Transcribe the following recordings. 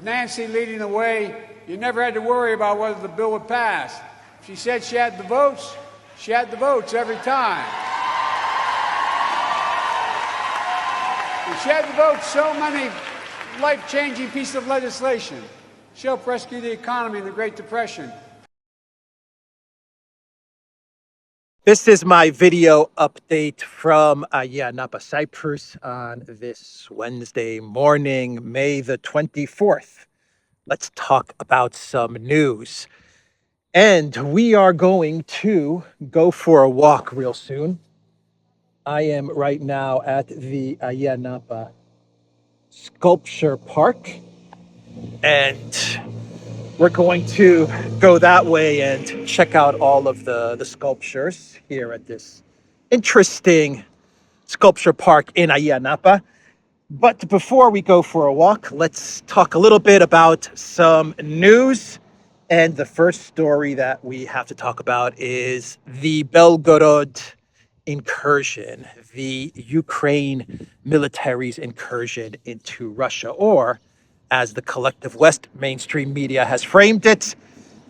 Nancy leading the way, you never had to worry about whether the bill would pass. If she said she had the votes every time. And she had the votes, so many life-changing pieces of legislation. She helped rescue the economy in the Great Depression. This is my video update from Ayia Napa, Cyprus on this Wednesday morning, May the 24th. Let's talk about some news. And we are going to go for a walk real soon. I am right now at the Ayia Napa Sculpture Park. And we're going to go that way and check out all of the sculptures here at this interesting sculpture park in Ayia Napa. But before we go for a walk, let's talk a little bit about some news. And the first story that we have to talk about is the Belgorod incursion, the Ukraine military's incursion into Russia, or as the collective West mainstream media has framed it,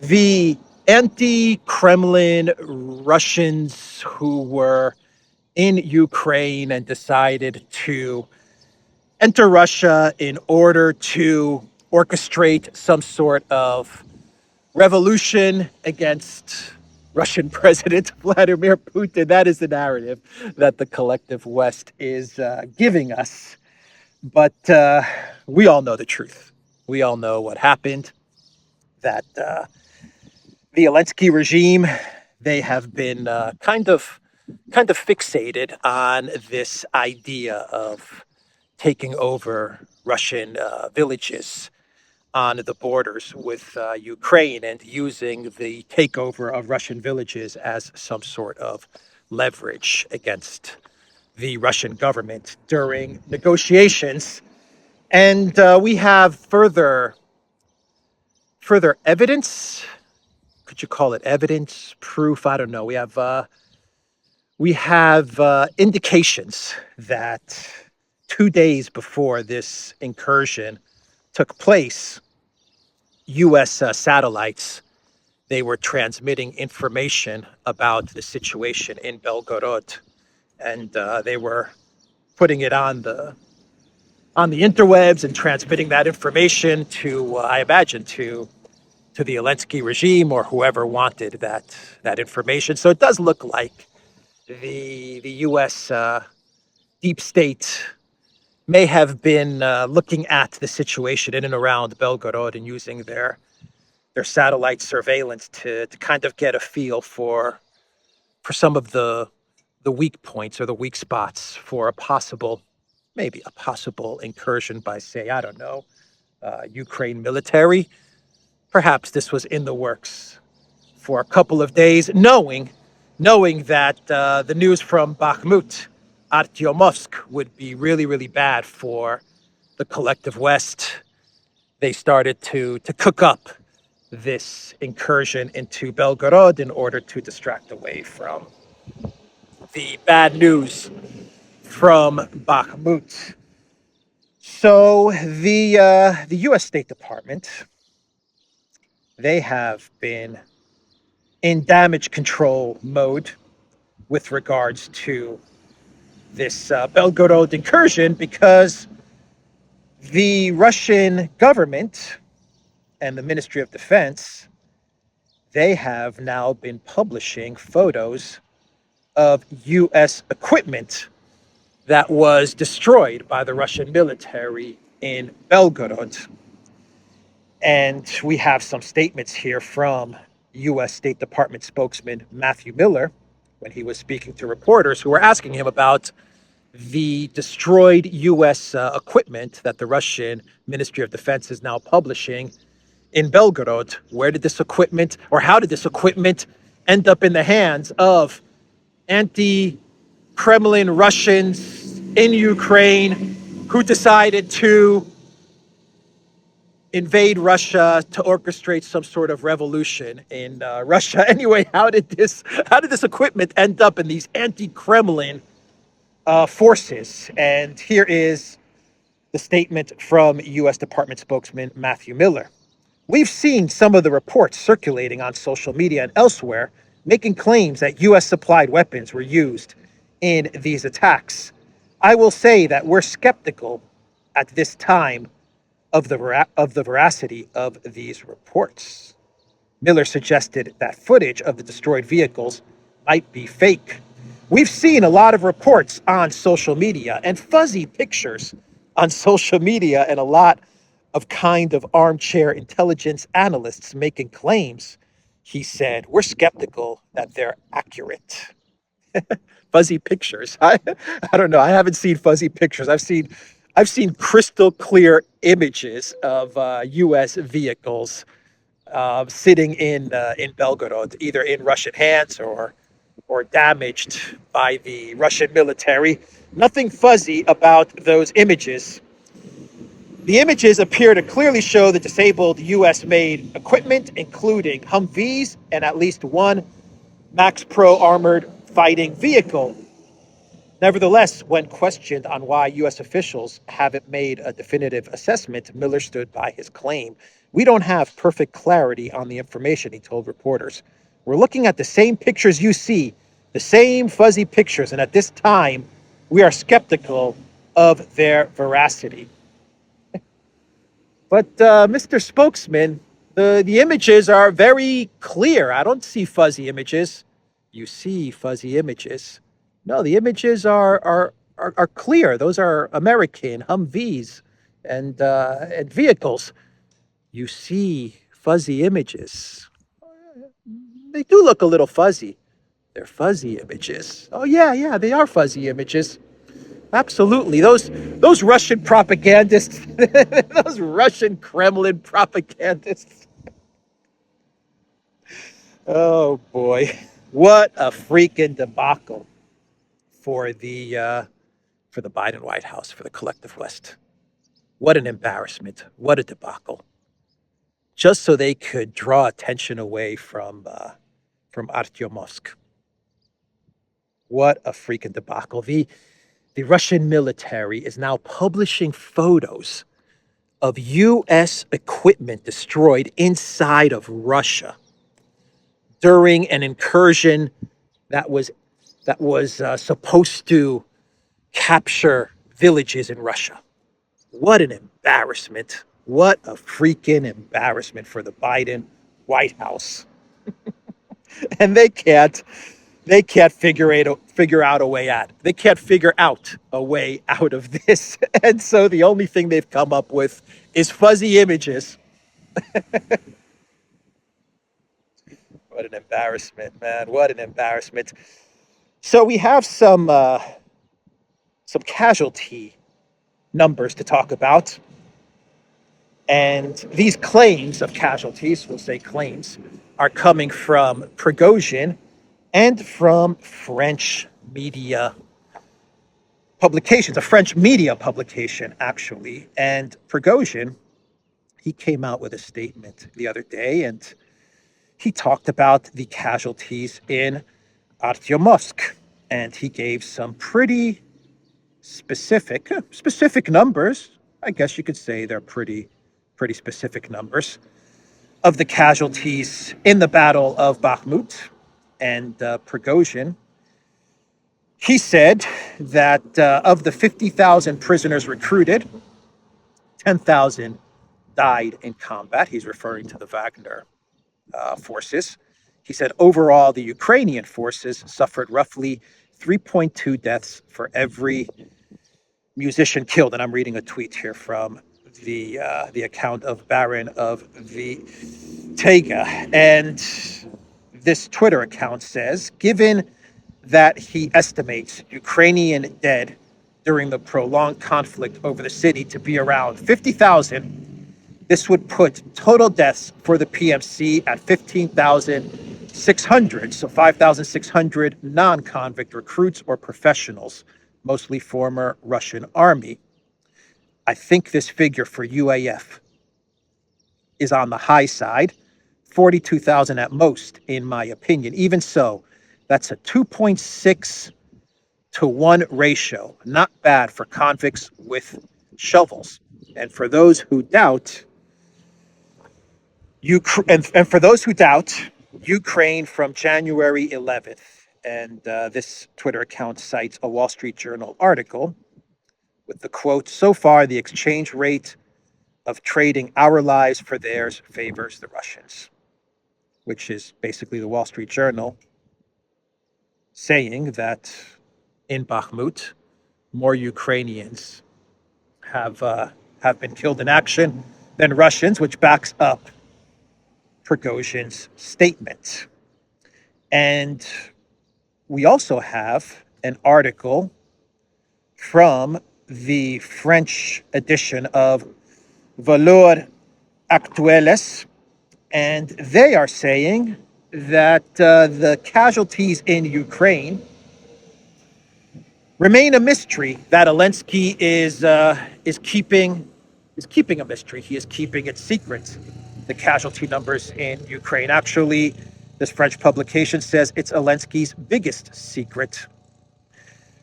the anti-Kremlin Russians who were in Ukraine and decided to enter Russia in order to orchestrate some sort of revolution against Russian President Vladimir Putin. That is the narrative that the collective West is giving us. But we all know the truth. We all know what happened, that the Zelensky regime, they have been kind of fixated on this idea of taking over Russian villages on the borders with Ukraine and using the takeover of Russian villages as some sort of leverage against the Russian government during negotiations. And we have further evidence. Could you call it evidence, proof? I don't know. We have indications that 2 days before this incursion took place, U.S. Satellites, they were transmitting information about the situation in Belgorod, and they were putting it on the interwebs and transmitting that information to, I imagine, to the Zelensky regime or whoever wanted that information. So it does look like the U.S. Deep state may have been looking at the situation in and around Belgorod and using their satellite surveillance to kind of get a feel for some of the weak points or the weak spots for maybe a possible incursion by, say, I don't know, Ukraine military. Perhaps this was in the works for a couple of days, knowing that the news from Bakhmut, Artyomovsk, would be really, really bad for the collective West. They started to cook up this incursion into Belgorod in order to distract away from the bad news from Bakhmut. So the U.S. State Department, they have been in damage control mode with regards to this Belgorod incursion, because the Russian government and the Ministry of Defense, they have now been publishing photos of U.S. equipment that was destroyed by the Russian military in Belgorod. And we have some statements here from U.S. State Department spokesman Matthew Miller when he was speaking to reporters who were asking him about the destroyed U.S. equipment that the Russian Ministry of Defense is now publishing in Belgorod. Where did this equipment, or how did this equipment end up in the hands of anti-Kremlin Russians in Ukraine who decided to invade Russia to orchestrate some sort of revolution in Russia? Anyway, how did this equipment end up in these anti-Kremlin forces? And here is The statement from U.S. Department spokesman Matthew Miller. We've seen some of the reports circulating on social media and elsewhere making claims that U.S. supplied weapons were used in these attacks. I will say that we're skeptical at this time of the veracity of these reports. Miller suggested that footage of the destroyed vehicles might be fake. We've seen a lot of reports on social media and fuzzy pictures on social media and a lot of kind of armchair intelligence analysts making claims. He said, we're skeptical that they're accurate. Fuzzy pictures. I don't know. I haven't seen fuzzy pictures. I've seen crystal clear images of U.S. vehicles sitting in Belgorod, either in Russian hands or damaged by the Russian military. Nothing fuzzy about those images. The images appear to clearly show the disabled U.S.-made equipment, including Humvees and at least one Max Pro armored fighting vehicle. Nevertheless, when questioned on why U.S. officials haven't made a definitive assessment, Miller stood by his claim. We don't have perfect clarity on the information, he told reporters. We're looking at the same pictures you see, the same fuzzy pictures, and at this time, we are skeptical of their veracity. But Mr. Spokesman, the images are very clear. I don't see fuzzy images. You see fuzzy images. No, the images are clear. Those are American Humvees and vehicles. You see fuzzy images. They do look a little fuzzy. They're fuzzy images. Oh yeah, they are fuzzy images. Absolutely. Those Russian propagandists, those Russian Kremlin propagandists. Oh boy. What a freaking debacle for the Biden White House, for the collective West. What an embarrassment. What a debacle. Just so they could draw attention away from Artyomovsk. What a freaking debacle. The Russian military is now publishing photos of U.S. equipment destroyed inside of Russia during an incursion that was supposed to capture villages in Russia. What an embarrassment. What a freaking embarrassment for the Biden White House. And they can't figure out a way out. They can't figure out a way out of this. And so the only thing they've come up with is fuzzy images. What an embarrassment, man. What an embarrassment. So we have some casualty numbers to talk about. And these claims of casualties, we'll say claims, are coming from Prigozhin and from French media publications, a French media publication, actually. And Prigozhin, he came out with a statement the other day, and he talked about the casualties in Artyomovsk. And he gave some pretty specific numbers. I guess you could say they're pretty specific numbers of the casualties in the Battle of Bakhmut. And Prigozhin, he said that of the 50,000 prisoners recruited, 10,000 died in combat. He's referring to the Wagner forces. He said overall, the Ukrainian forces suffered roughly 3.2 deaths for every musician killed. And I'm reading a tweet here from the account of Baron of the Tega. And this Twitter account says, given that he estimates Ukrainian dead during the prolonged conflict over the city to be around 50,000, this would put total deaths for the PMC at 15,600. So 5,600 non-convict recruits or professionals, mostly former Russian army. I think this figure for UAF is on the high side, 42,000 at most, in my opinion. Even so, that's a 2.6 to 1 ratio. Not bad for convicts with shovels. And for those who doubt, and for those who doubt, Ukraine from January 11th, and this Twitter account cites a Wall Street Journal article with the quote, "So far, the exchange rate of trading our lives for theirs favors the Russians," which is basically the Wall Street Journal saying that in Bakhmut, more Ukrainians have been killed in action than Russians, which backs up Prigozhin's statement. And we also have an article from the French edition of Valeurs Actuelles, and they are saying that the casualties in Ukraine remain a mystery. That Zelensky is keeping a mystery. He is keeping it secret. The casualty numbers in Ukraine. Actually, this French publication says it's Zelensky's biggest secret.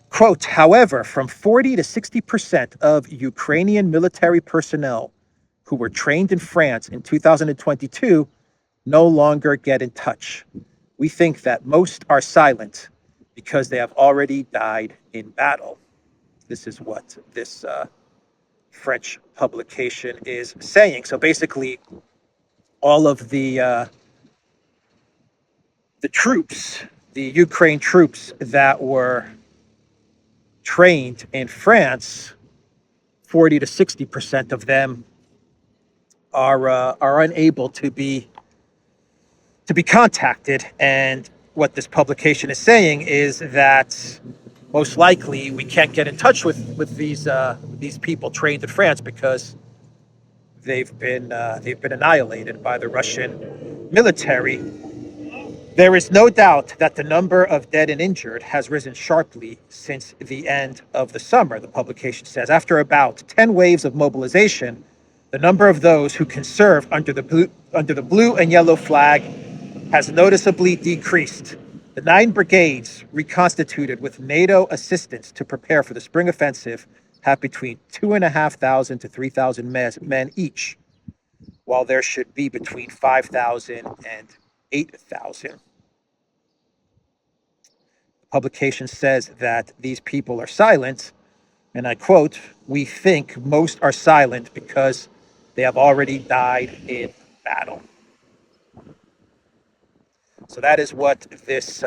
Quote, however, from 40 to 60% of Ukrainian military personnel who were trained in France in 2022 no longer get in touch. We think that most are silent because they have already died in battle. This is what this French publication is saying. So basically, all of the troops, the Ukraine troops that were trained in France, 40 to 60% of them are unable to be contacted. And what this publication is saying is that most likely we can't get in touch with these people trained in France because they've been annihilated by the Russian military. There is no doubt that the number of dead and injured has risen sharply since the end of the summer, the publication says. After about 10 waves of mobilization, the number of those who can serve under the blue and yellow flag has noticeably decreased. The 9 brigades reconstituted with NATO assistance to prepare for the spring offensive have between 2,500 to 3,000 men each, while there should be between 5,000 and 8,000. The publication says that these people are silent, and I quote, "We think most are silent because they have already died in battle." So that is what this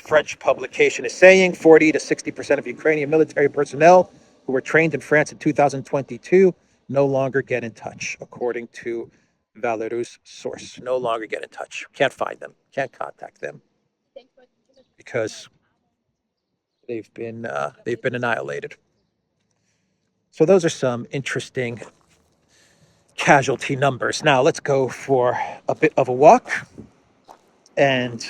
French publication is saying. 40 to 60% of Ukrainian military personnel who were trained in France in 2022 no longer get in touch, according to Valeurs' source. No longer get in touch. Can't find them. Can't contact them because they've been annihilated. So those are some interesting casualty numbers. Now let's go for a bit of a walk, and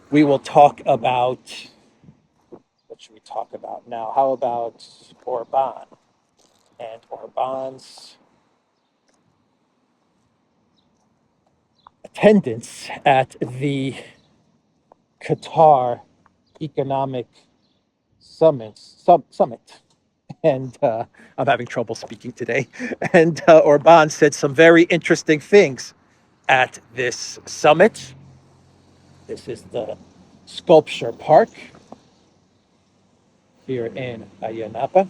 we will talk about, what should we talk about now? How about Orban and Orban's attendance at the Qatar Economic Summit. And I'm having trouble speaking today. And Orban said some very interesting things at this summit. This is the sculpture park here in Ayanapa.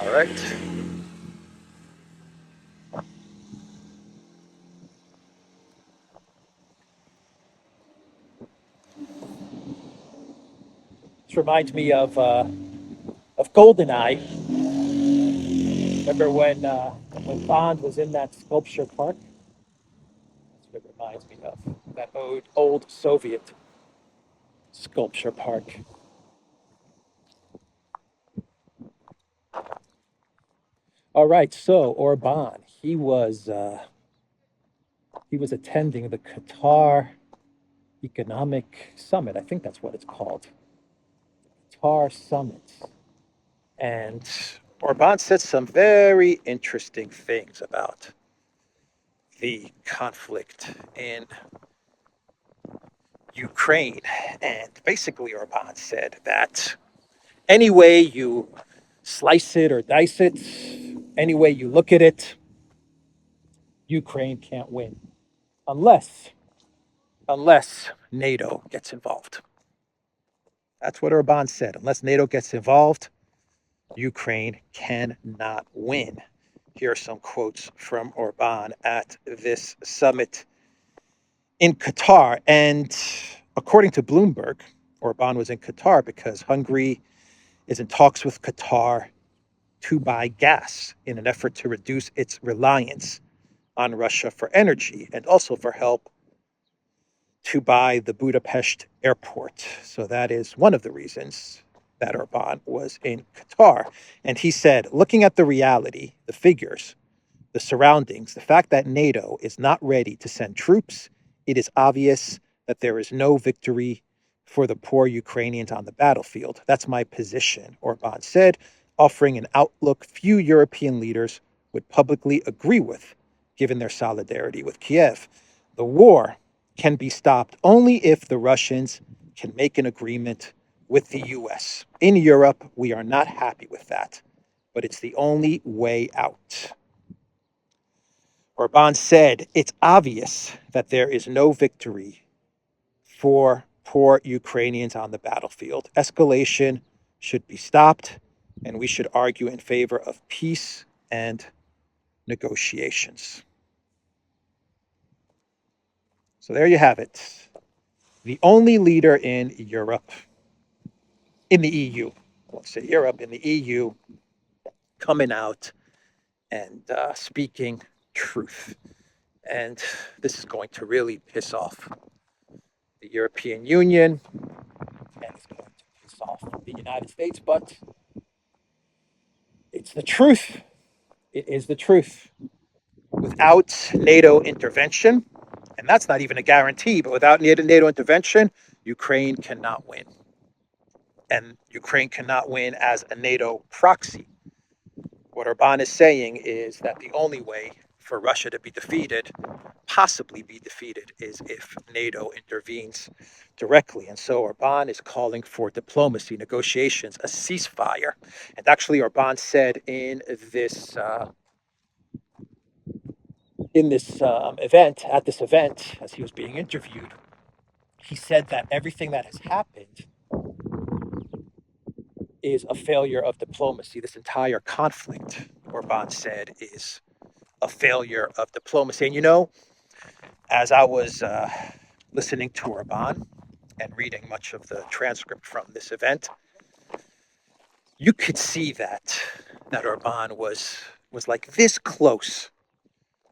All right. This reminds me of GoldenEye. Remember when Bond was in that sculpture park? That's what it reminds me of. That old Soviet sculpture park. All right, so Orban, he was attending the Qatar Economic Summit. I think that's what it's called. Qatar Summit. And Orban said some very interesting things about the conflict in Ukraine. And basically, Orban said that any way you slice it or dice it, any way you look at it, Ukraine can't win unless NATO gets involved. That's what Orban said. Unless NATO gets involved, Ukraine cannot win. Here are some quotes from Orban at this summit in Qatar. And according to Bloomberg, Orban was in Qatar because Hungary is in talks with Qatar to buy gas in an effort to reduce its reliance on Russia for energy and also for help to buy the Budapest airport. So that is one of the reasons that Orban was in Qatar. And he said, looking at the reality, the figures, the surroundings, the fact that NATO is not ready to send troops, it is obvious that there is no victory for the poor Ukrainians on the battlefield. That's my position, Orban said, offering an outlook few European leaders would publicly agree with, given their solidarity with Kiev. The war can be stopped only if the Russians can make an agreement with the US. In Europe, we are not happy with that, but it's the only way out. Orban said, it's obvious that there is no victory for poor Ukrainians on the battlefield. Escalation should be stopped, and we should argue in favor of peace and negotiations. So there you have it. The only leader in Europe, in the EU, I won't say Europe, in the EU, coming out and speaking truth. And this is going to really piss off the European Union, and it's going to piss off the United States, but it's the truth. It is the truth. Without NATO intervention, and that's not even a guarantee, but without NATO intervention, Ukraine cannot win. And Ukraine cannot win as a NATO proxy. What Orban is saying is that the only way for Russia to be defeated, possibly be defeated, is if NATO intervenes directly. And so Orban is calling for diplomacy, negotiations, a ceasefire. And actually, Orban said in this event, as he was being interviewed, he said that everything that has happened is a failure of diplomacy. This entire conflict, Orban said, is a failure of diplomacy. And you know, as I was listening to Orban and reading much of the transcript from this event, you could see that Orban was like this close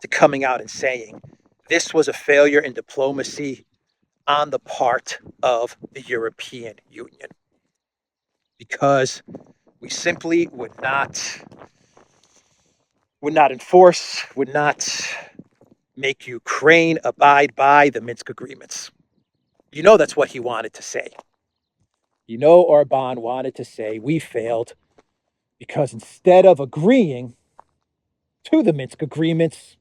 to coming out and saying this was a failure in diplomacy on the part of the European Union, because we simply would not enforce, would not make Ukraine abide by the Minsk agreements. You know, that's what he wanted to say. You know, Orban wanted to say we failed because instead of agreeing to the Minsk agreements,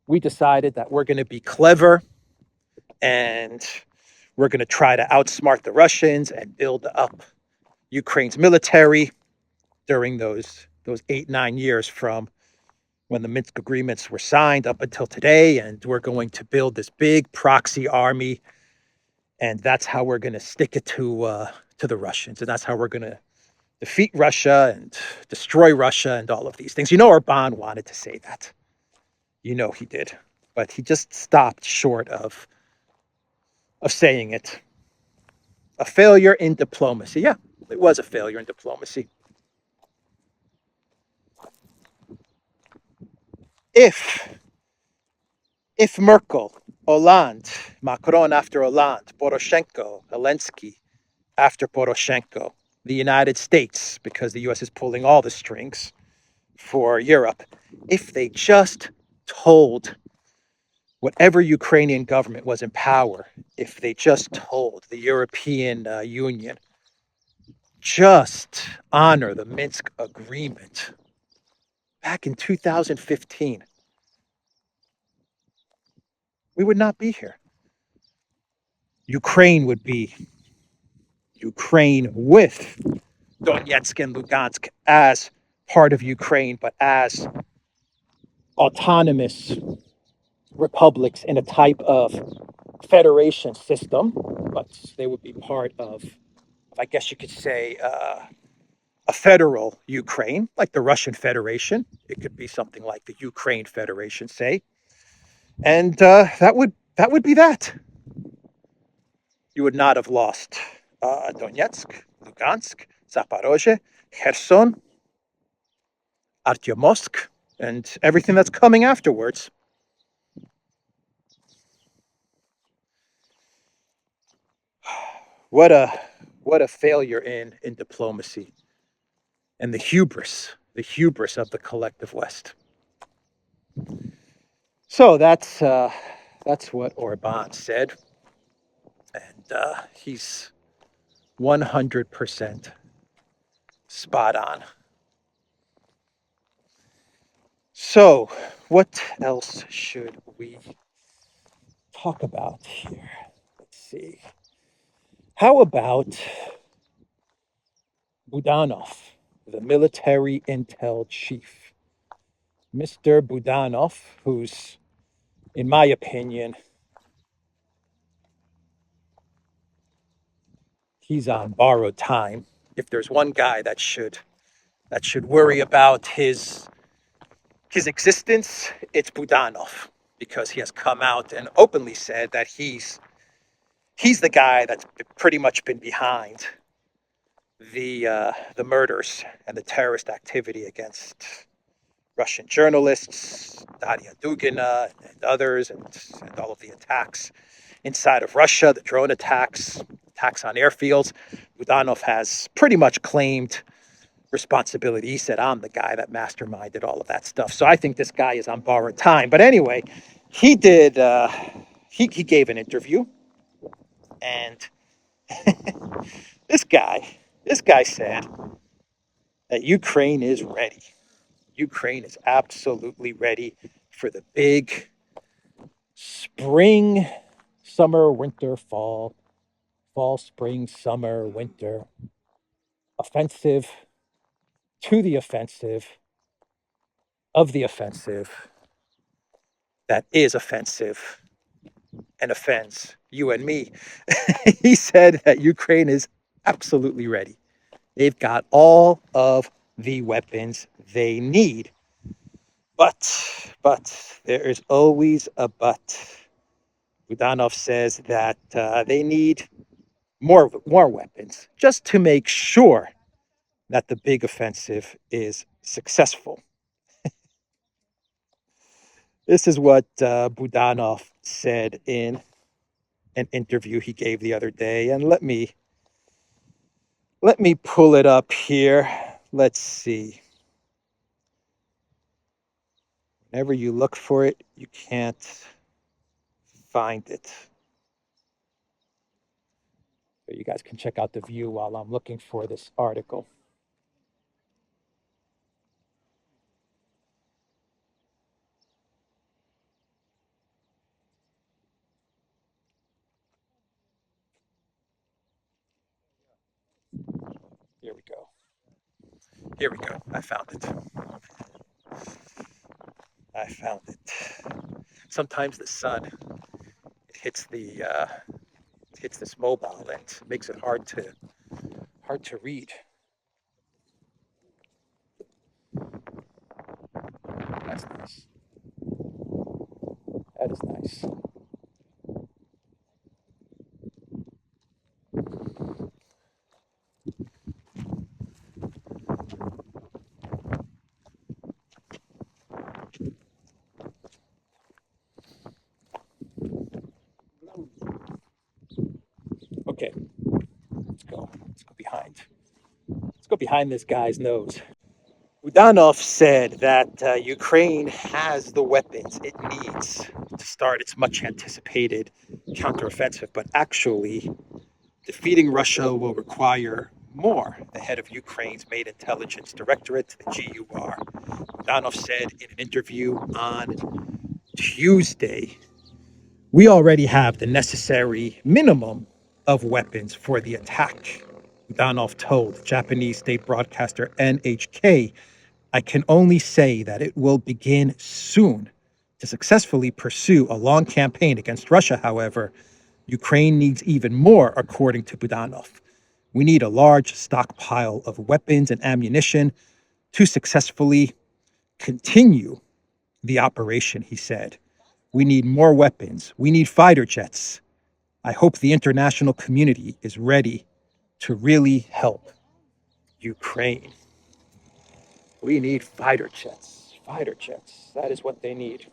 we decided that we're going to be clever and we're going to try to outsmart the Russians and build up Ukraine's military during those 8-9 years from when the Minsk agreements were signed up until today. And we're going to build this big proxy army. And that's how we're going to stick it to the Russians. And that's how we're going to defeat Russia and destroy Russia and all of these things. You know, Orban wanted to say that. You know he did. But he just stopped short of saying it. A failure in diplomacy. Yeah, it was a failure in diplomacy. If Merkel, Hollande, Macron after Hollande, Poroshenko, Zelensky after Poroshenko, the United States, because the US is pulling all the strings for Europe, if they just told whatever Ukrainian government was in power, if they just told the European Union, just honor the Minsk agreement back in 2015, we would not be here. Ukraine would be Ukraine with Donetsk and Lugansk as part of Ukraine, but as autonomous republics in a type of federation system. But they would be part of, I guess you could say, a federal Ukraine, like the Russian Federation. It could be something like the Ukraine Federation, say, and that would be that. You would not have lost Donetsk, Lugansk, Zaporozhye, Kherson, Artyomovsk, and everything that's coming afterwards. What a failure in diplomacy, and the hubris of the collective West. So that's what Orban said, and he's 100% spot on. So, what else should we talk about here? Let's see. How about Budanov, the military intel chief? Mr. Budanov, who's, in my opinion, he's on borrowed time. If there's one guy that should worry about his existence, it's Budanov, because he has come out and openly said that he's the guy that's pretty much been behind the murders and the terrorist activity against Russian journalists, Nadia Dugina and others, and all of the attacks inside of Russia, the drone attacks on airfields. Budanov has pretty much claimed responsibility. He said, I'm the guy that masterminded all of that stuff. So I think this guy is on borrowed time. But anyway, he did, he gave an interview, and this guy said that Ukraine is ready. Ukraine is absolutely ready for the big spring, summer, winter, fall, spring, summer, winter offensive, to the offensive, of the offensive, that is offensive and offends you and me. He said that Ukraine is absolutely ready. They've got all of the weapons they need. But there is always a but. Budanov says that they need more weapons just to make sure that the big offensive is successful. This is what Budanov said in an interview he gave the other day, and let me pull it up here. Let's see. Whenever you look for it, you can't find it. So you guys can check out the view while I'm looking for this article. Here we go. I found it. Sometimes the sun hits this mobile and makes it hard to read. That's nice. That is nice. Okay, let's go behind. Let's go behind this guy's nose. Budanov said that Ukraine has the weapons it needs to start its much anticipated counteroffensive, but actually defeating Russia will require more. The head of Ukraine's main intelligence directorate, the GUR, Budanov said in an interview on Tuesday We already have the necessary minimum of weapons for the attack, Budanov told Japanese state broadcaster NHK. I can only say that it will begin soon. To successfully pursue a long campaign against Russia, however, Ukraine needs even more, according to Budanov. We need a large stockpile of weapons and ammunition to successfully continue the operation, he said. We need more weapons. We need fighter jets. I hope the international community is ready to really help Ukraine. We need fighter jets. Fighter jets. That is what they need.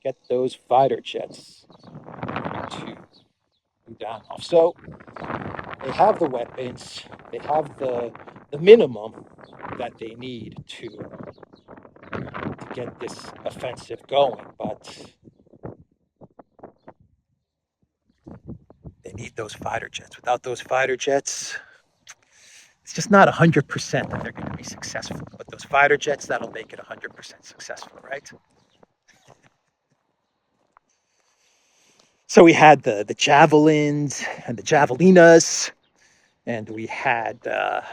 Get those fighter jets to Budanov. So they have the weapons. They have the minimum that they need to get this offensive going, but they need those fighter jets. Without those fighter jets, it's just not 100% that they're going to be successful. But those fighter jets, that'll make it 100% successful, right? So we had the javelins and the javelinas, and we had,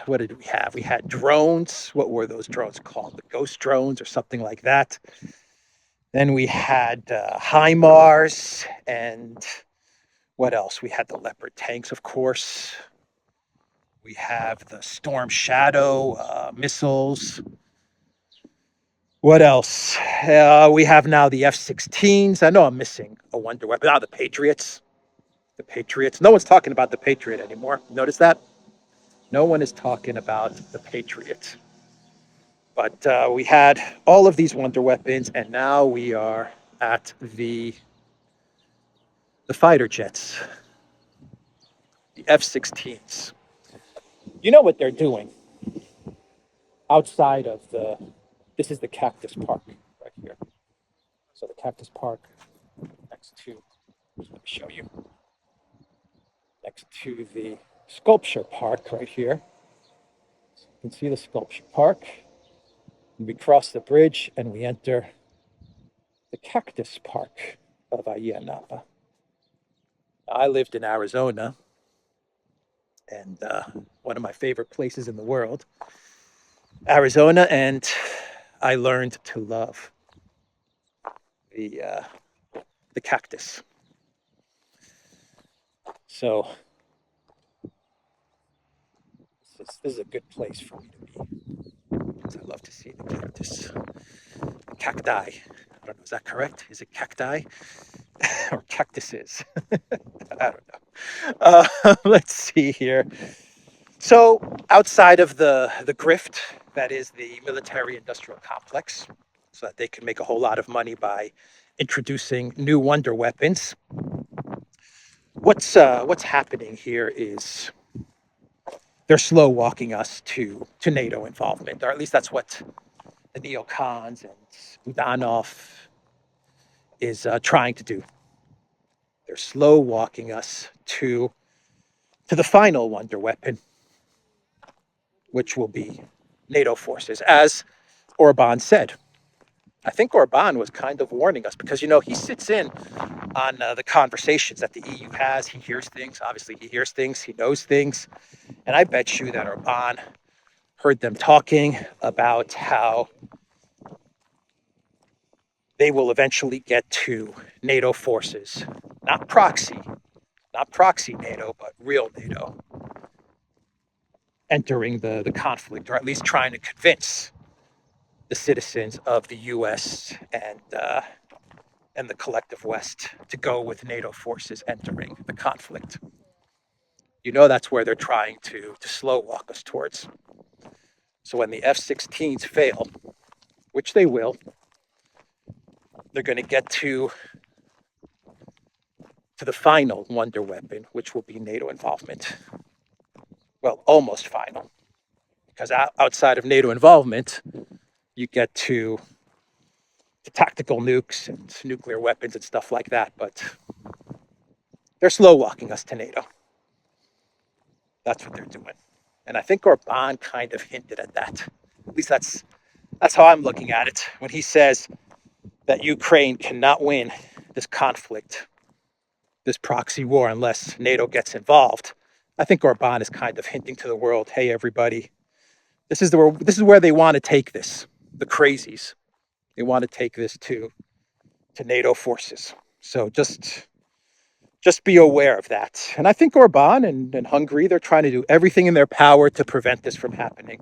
what did we have? We had drones. What were those drones called? The ghost drones or something like that. Then we had HIMARS, and what else? We had the Leopard tanks, of course. We have the Storm Shadow missiles. What else? We have now the F-16s. I know I'm missing a wonder weapon. The Patriots. The Patriots. No one's talking about the Patriot anymore. Notice that? No one is talking about the Patriot. But we had all of these wonder weapons, and now we are at the fighter jets, the F-16s. You know what they're doing outside of this is the Cactus Park right here. So the Cactus Park next to, let me show you, next to the Sculpture Park right here. So you can see the Sculpture Park. We cross the bridge and we enter the Cactus Park of Ayia. I lived in Arizona, and one of my favorite places in the world, Arizona, and I learned to love the cactus. So this is a good place for me to be, because I love to see the cactus. Cacti. I don't know, is that correct? Is it cacti or cactuses? I don't know. Let's see here. So outside of the grift, that is the military-industrial complex, so that they can make a whole lot of money by introducing new wonder weapons. What's happening here is they're slow walking us to NATO involvement, or at least that's what the neocons and Budanov is trying to do. They're slow walking us to the final wonder weapon, which will be NATO forces, as Orban said. I think Orban was kind of warning us because, he sits in on the conversations that the EU has. He hears things. Obviously, he hears things. He knows things. And I bet you that Orban heard them talking about how they will eventually get to NATO forces, not proxy NATO, but real NATO, entering the conflict, or at least trying to convince the citizens of the U.S. and the collective West to go with NATO forces entering the conflict. That's where they're trying to slow walk us towards. So when the F-16s fail, which they will, they're going to get to the final wonder weapon, which will be NATO involvement. Well, almost final, because outside of NATO involvement, you get to the tactical nukes and nuclear weapons and stuff like that, but they're slow walking us to NATO. That's what they're doing. And I think Orban kind of hinted at that. At least that's how I'm looking at it. When he says that Ukraine cannot win this conflict, this proxy war, unless NATO gets involved. I think Orban is kind of hinting to the world, hey, everybody, this is where they want to take this, the crazies. They want to take this to NATO forces. So just be aware of that. And I think Orban and Hungary, they're trying to do everything in their power to prevent this from happening.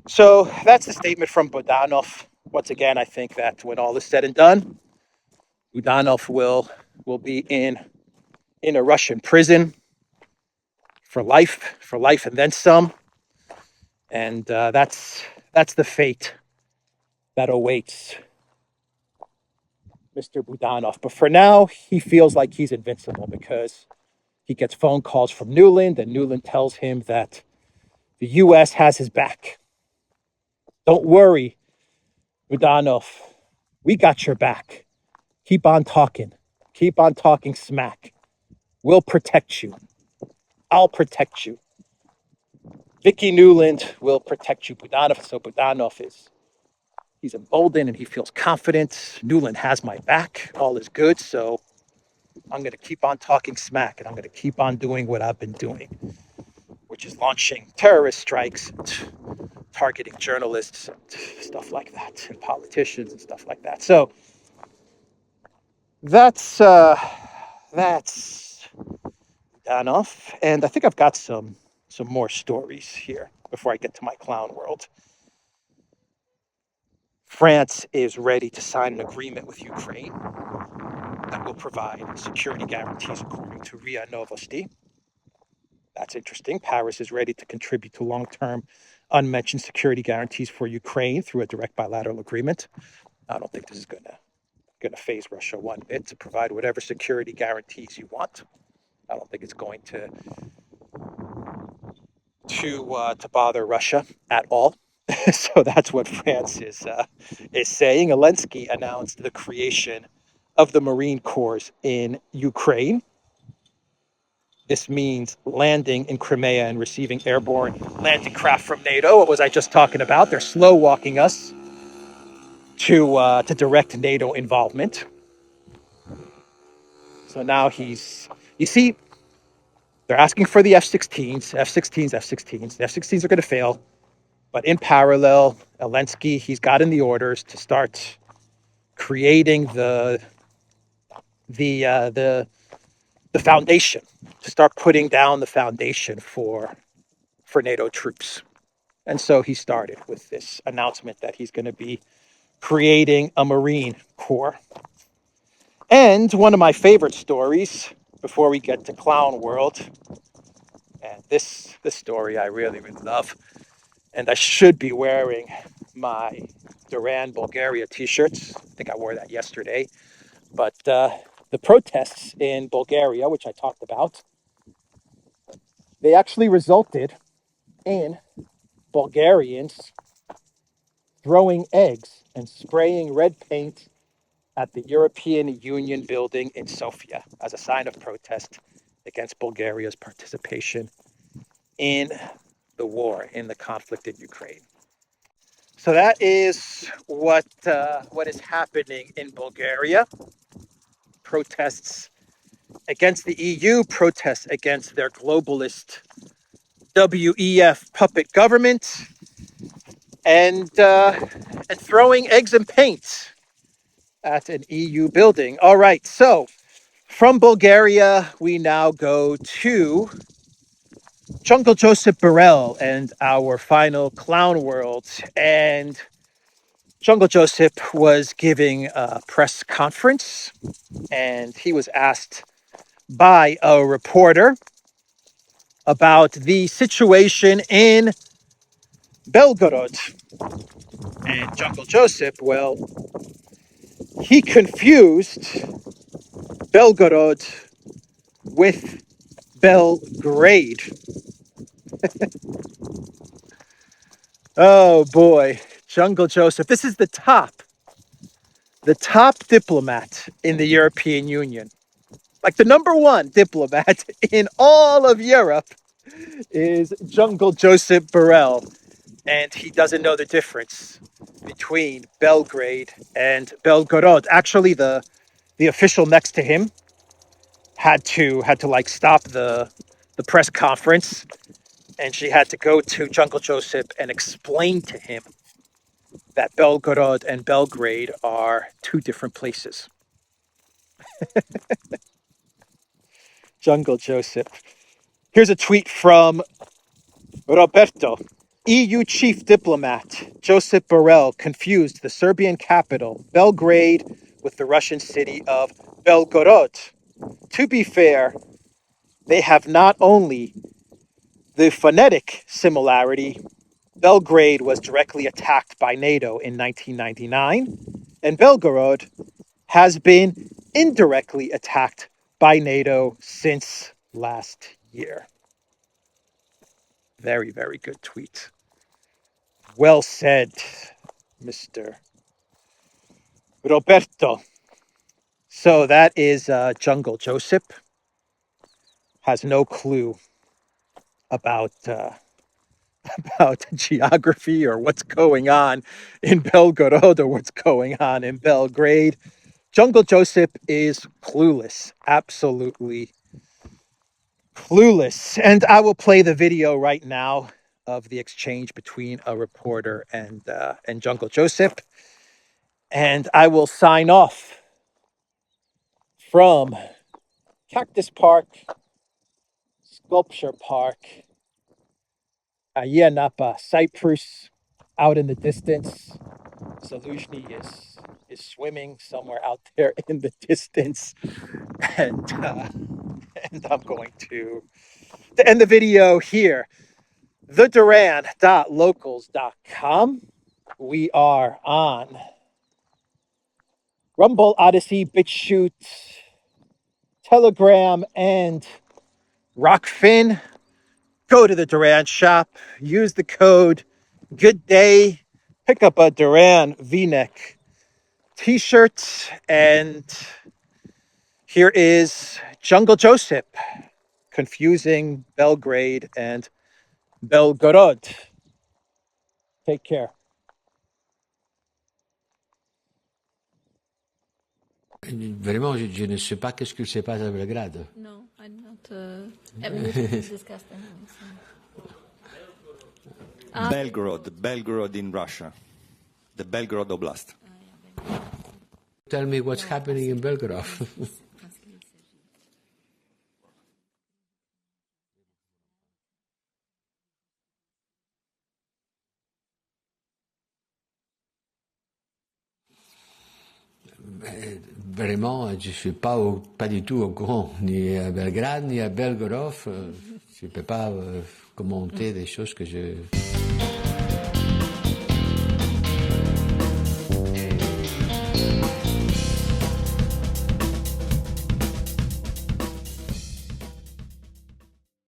So that's the statement from Budanov. Once again, I think that when all is said and done, Budanov will be in a Russian prison for life and then some. And that's the fate that awaits Mr. Budanov. But for now, he feels like he's invincible because he gets phone calls from Nuland, and Nuland tells him that the U.S. has his back. Don't worry, Budanov. We got your back. Keep on talking. Keep on talking smack. We'll protect you. I'll protect you. Vicky Nuland will protect you, Budanov. So Budanov he's emboldened and he feels confident. Nuland has my back. All is good. So I'm going to keep on talking smack, and I'm going to keep on doing what I've been doing, which is launching terrorist strikes, and targeting journalists and stuff like that, and politicians and stuff like that. So that's enough. And I think I've got some more stories here before I get to my clown world. France is ready to sign an agreement with Ukraine that will provide security guarantees, according to RIA Novosti. That's interesting. Paris is ready to contribute to long-term unmentioned security guarantees for Ukraine through a direct bilateral agreement. I don't think this is going to faze Russia one bit to provide whatever security guarantees you want. I don't think it's going to bother Russia at all. So that's what France is saying. Zelensky announced the creation of the Marine Corps in Ukraine. This means landing in Crimea and receiving airborne landing craft from NATO. What was I just talking about? They're slow walking us to direct NATO involvement. So now you see, they're asking for the F-16s. The F-16s are going to fail. But in parallel, Zelensky, he's gotten the orders to start creating the foundation, to start putting down the foundation for NATO troops. And so he started with this announcement that he's going to be creating a Marine Corps. And one of my favorite stories, before we get to Clown World, and this story I really, really love, and I should be wearing my Duran, Bulgaria t-shirts. I think I wore that yesterday. But the protests in Bulgaria, which I talked about, they actually resulted in Bulgarians throwing eggs and spraying red paint at the European Union building in Sofia as a sign of protest against Bulgaria's participation in the war, in the conflict in Ukraine. So that is what is happening in Bulgaria. Protests against the EU, protests against their globalist WEF puppet government, and throwing eggs and paint at an EU building. All right, so from Bulgaria, we now go to Jungle Joseph Borrell and our final clown world. And Jungle Joseph was giving a press conference, and he was asked by a reporter about the situation in Belgorod. And Jungle Joseph, well, he confused Belgorod with Belgrade. Oh boy, Jungle Joseph. This is the top diplomat in the European Union. Like the number one diplomat in all of Europe is Jungle Joseph Borrell. And he doesn't know the difference between Belgrade and Belgorod. Actually, the The official next to him had to like stop the press conference, and she had to go to Jungle Joseph and explain to him that Belgorod and Belgrade are two different places. Jungle Joseph. Here's a tweet from Roberto. EU chief diplomat Joseph Borrell confused the Serbian capital, Belgrade, with the Russian city of Belgorod. To be fair, they have not only the phonetic similarity. Belgrade was directly attacked by NATO in 1999, and Belgorod has been indirectly attacked by NATO since last year. Very, very good tweet. Well said, Mr. Roberto. So that is Jungle Joseph. Has no clue about geography or what's going on in Belgorod or what's going on in Belgrade. Jungle Joseph is clueless, absolutely clueless. And I will play the video right now of the exchange between a reporter and Jungle Joseph. And I will sign off from Cactus Park, Sculpture Park, Ayanapa, Cyprus, out in the distance. Zaluzhny is swimming somewhere out there in the distance. And I'm going to end the video here. TheDuran.locals.com. We are on Rumble, ODYSEE, BitChute, Telegram, and Rockfin. Go to the Duran shop. Use the code Good Day. Pick up a Duran V-neck t-shirt. And here is Jungle Joseph confusing Belgrade and Belgorod. Take care. Vraiment, je ne sais pas qu'est-ce qu'il se passe à Belgrade. No, I'm not. We discussed anyway. Belgorod in Russia, the Belgorod Oblast. Tell me what's happening in Belgrade. Vraiment, je ne suis pas du tout au courant, ni à Belgrade, ni à Belgorod. Je ne peux pas commenter des choses que je